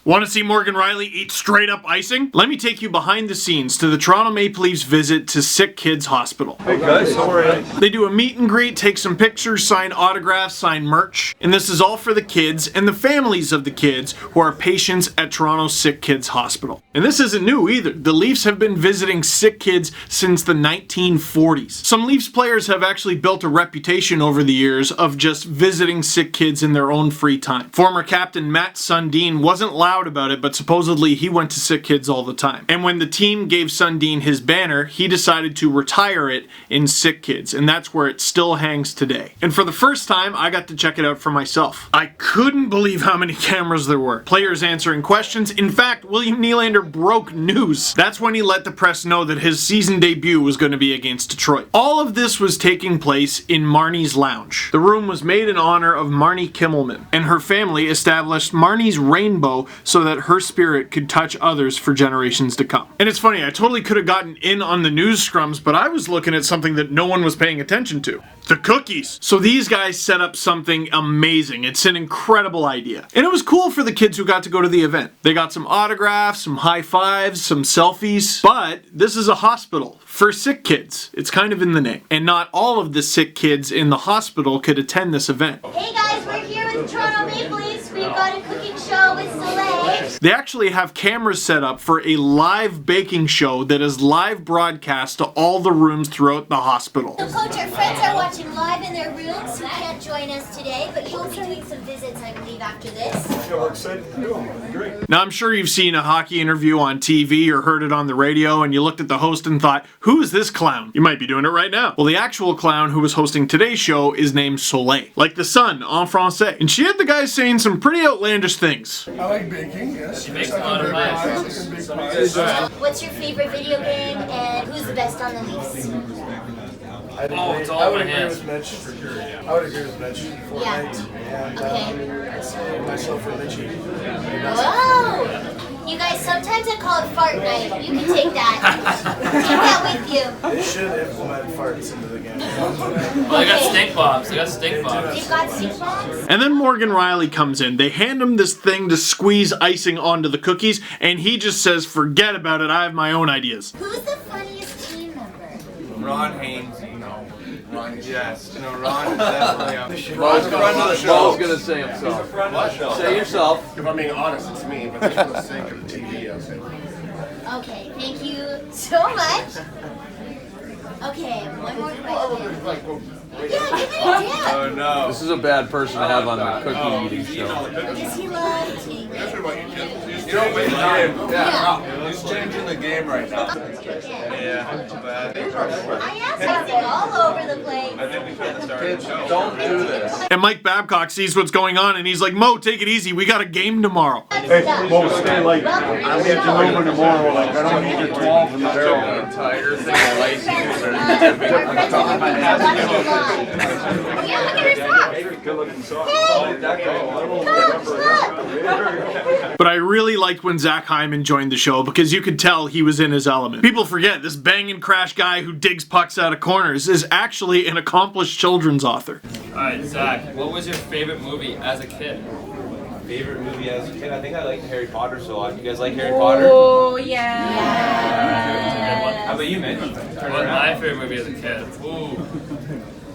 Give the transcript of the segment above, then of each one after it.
Want to see Morgan Riley eat straight up icing? Let me take you behind the scenes to the Toronto Maple Leafs visit to SickKids Hospital. Hey guys, how are you? They do a meet and greet, take some pictures, sign autographs, sign merch, and this is all for the kids and the families of the kids who are patients at Toronto's SickKids Hospital. And this isn't new either. The Leafs have been visiting SickKids since the 1940s. Some Leafs players have actually built a reputation over the years of just visiting sick kids in their own free time. Former captain Matt Sundin wasn't loud about it, but supposedly he went to SickKids all the time. And when the team gave Sundin his banner, he decided to retire it in SickKids, and that's where it still hangs today. And for the first time, I got to check it out for myself. I couldn't believe how many cameras there were. Players answering questions. In fact, William Nylander broke news. That's when he let the press know that his season debut was going to be against Detroit. All of this was taking place in Marnie's lounge. The room was made in honor of Marnie Kimmelman, and her family established Marnie's rainbow so that her spirit could touch others for generations to come. And it's funny, I totally could have gotten in on the news scrums, but I was looking at something that no one was paying attention to. The cookies. So these guys set up something amazing. It's an incredible idea. And it was cool for the kids who got to go to the event. They got some autographs, some high fives, some selfies. But this is a hospital for sick kids. It's kind of in the name. And not all of the sick kids in the hospital could attend this event. Hey guys, we're here with the Toronto Maple Leafs. We've got a cooking show with Soleil. They actually have cameras set up for a live baking show that is live broadcast to all the rooms throughout the hospital. So Coach, our friends are watching live in their rooms who can't join us today, but you'll be doing some visits, I believe, after this. Yeah, we're excited to do them. Great. Now I'm sure you've seen a hockey interview on TV or heard it on the radio and you looked at the host and thought, who is this clown? You might be doing it right now. Well, the actual clown who was hosting today's show is named Soleil, like the sun en français. And she had the guys saying some pretty outlandish things. I like baking, yes. She makes a lot of pies. What's your favorite video game and who's the best on the Leafs? It's all I in would my agree hands. with Mitch, for sure. I would agree with Mitch. Fortnite. And Okay. I'd say myself or Mitchie. Whoa! You guys, sometimes I call it fart night. You can take that. Take that with you. They should implement farts into the game. Well, they got stink bombs. They got stink bombs. They've got stink bombs. And then Morgan Riley comes in. They hand him this thing to squeeze icing onto the cookies and he just says, forget about it, I have my own ideas. Who's the funniest team member? Ron Haynes, yes, Ron is definitely Ron's gonna say himself. What? Say yourself. If I'm being honest, it's me, but just for the sake of the TV, I'll say. Okay, thank you so much. Okay, one more question. Yeah, give it a dip. Oh no. This is a bad person to have on the cookie eating show. Does he love tea? You don't win the game. Yeah. He's changing the game right now. Yeah, but I am something all over the place. I think we tried to start the show. Don't do this. And Mike Babcock sees what's going on and he's like, Mo, take it easy, we got a game tomorrow. Hey, Mo, stay late. I'll get you over tomorrow. Like, I don't need your 12 in the barrel. Entire thing of license. Yeah, look at her socks. Hey, But I really liked when Zach Hyman joined the show because you could tell he was in his element. People forget this bang and crash guy who digs pucks out of corners is actually an accomplished children's author. Alright, Zach, what was your favorite movie as a kid? Favorite movie as a kid? I think I liked Harry Potter so a lot. You guys like Harry Potter? Oh, yeah. How about you, Mitch? What was my favorite movie as a kid? Ooh.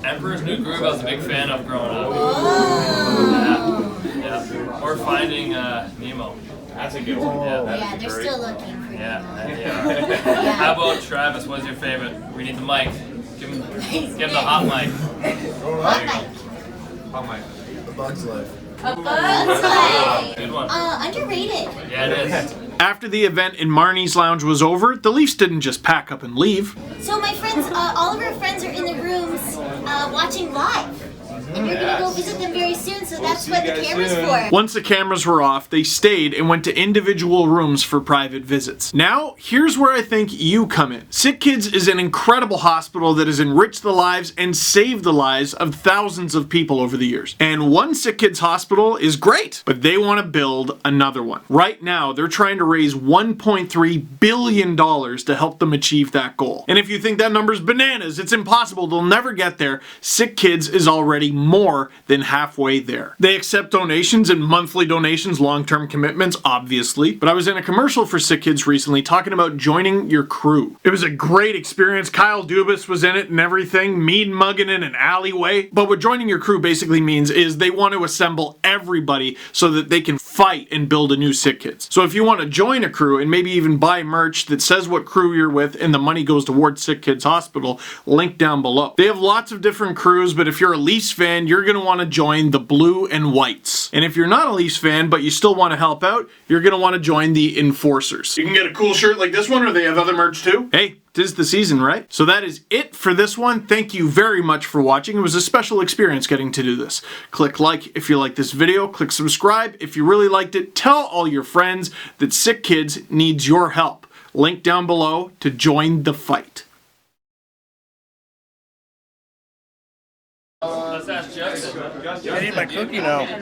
Emperor's New Groove I was a big fan of growing up. Yeah. Or Finding Nemo. That's a good one. Yeah, they're still looking for you. Yeah. How about Travis? What's your favorite? We need the mic. Give him the hot mic. Hot mic. Oh my. A Bug's Life. A Bug's Life. Good one. Underrated. Yeah, it is. After the event in Marnie's lounge was over, the Leafs didn't just pack up and leave. So my friends, all of our friends are in the rooms watching live. And you're going to go visit them very soon, so that's what the camera's for. Once the cameras were off, they stayed and went to individual rooms for private visits. Now, here's where I think you come in. SickKids is an incredible hospital that has enriched the lives and saved the lives of thousands of people over the years. And one SickKids hospital is great, but they want to build another one. Right now, they're trying to raise $1.3 billion to help them achieve that goal. And if you think that number's bananas, it's impossible, they'll never get there, SickKids is already more than halfway there. They accept donations and monthly donations, long-term commitments, obviously. But I was in a commercial for SickKids recently talking about joining your crew. It was a great experience. Kyle Dubas was in it and everything, mean mugging in an alleyway. But what joining your crew basically means is they want to assemble everybody so that they can fight and build a new SickKids. So if you want to join a crew and maybe even buy merch that says what crew you're with and the money goes towards SickKids Hospital, link down below. They have lots of different crews, but if you're a Leafs fan, you're going to want to join the Blue and Whites. And if you're not a Leafs fan, but you still want to help out, you're going to want to join the Enforcers. You can get a cool shirt like this one, or they have other merch too. Hey, 'tis the season, right? So that is it for this one. Thank you very much for watching. It was a special experience getting to do this. Click like if you like this video. Click subscribe if you really liked it. Tell all your friends that SickKids needs your help. Link down below to join the fight. Let's ask Justin. I need my cookie now.